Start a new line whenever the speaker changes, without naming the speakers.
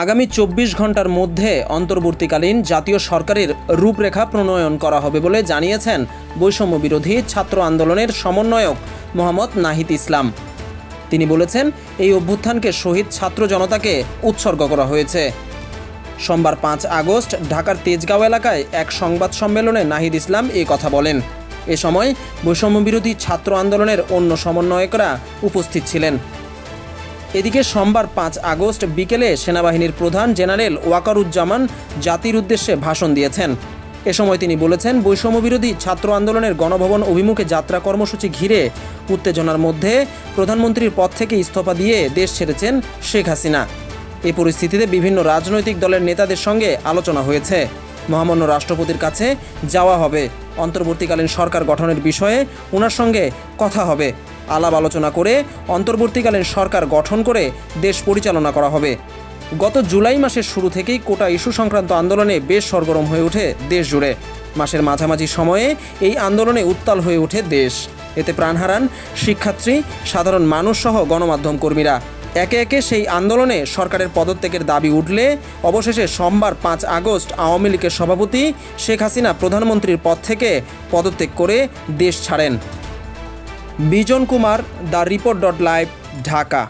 আগামী 24 ঘন্টার মধ্যে অন্তর্বর্তীকালীন জাতীয় সরকারের রূপরেখা প্রণয়ন করা হবে বলে জানিয়েছেন বৈষম্য বিরোধী ছাত্র আন্দোলনের সমন্বয়ক মোহাম্মদ নাহিদ ইসলাম। তিনি বলেছেন, এই অভ্যুত্থানকে শহীদ ছাত্র জনতাকে উৎসর্গ করা হয়েছে। সোমবার 5 আগস্ট ঢাকার তেজগাঁও এলাকায় এক সংবাদ সম্মেলনে নাহিদ ইসলাম এই কথা বলেন। এ সময় বৈষম্য বিরোধী ছাত্র আন্দোলনের অন্য সমন্বয়করা উপস্থিত ছিলেন। এদিকে সোমবার 5 আগস্ট বিকেলে সেনাবাহিনীর প্রধান জেনারেল ওয়াকারুজ্জামান জাতির উদ্দেশ্যে ভাষণ দিয়েছেন। এ সময় তিনি বলেছেন, বৈষম্য বিরোধী ছাত্র আন্দোলনের গণভবন অভিমুখে যাত্রা কর্মসূচি ঘিরে উত্তেজনার মধ্যে প্রধানমন্ত্রীর পদ থেকে ইস্তফা দিয়ে দেশ ছেড়েছেন শেখ হাসিনা। এই পরিস্থিতিতে বিভিন্ন রাজনৈতিক দলের নেতাদের সঙ্গে আলোচনা হয়েছে। মহামান্য রাষ্ট্রপতির কাছে যাওয়া হবে, অন্তর্বর্তীকালীন সরকার গঠনের বিষয়ে ওনার সঙ্গে কথা হবে, আলাপ আলোচনা করে অন্তর্বর্তীকালীন সরকার গঠন করে দেশ পরিচালনা করা হবে। গত জুলাই মাসের শুরু থেকেই কোটা ইস্যু সংক্রান্ত আন্দোলনে বেশ সরগরম হয়ে ওঠে দেশ জুড়ে। মাসের মাঝামাঝি সময়ে এই আন্দোলনে উত্তাল হয়ে ওঠে দেশ। এতে প্রাণ হারান শিক্ষার্থী, সাধারণ মানুষ সহ গণমাধ্যম কর্মীরা। একে একে সেই আন্দোলনে সরকারের পদত্যাগের দাবি উঠলে অবশেষে সোমবার 5 আগস্ট আওয়ামী লীগের সভাপতি শেখ হাসিনা প্রধানমন্ত্রীর পদ থেকে পদত্যাগ করে দেশ ছাড়েন। বিজন কুমার, দ্য রিপোর্ট.লাইভ, ঢাকা।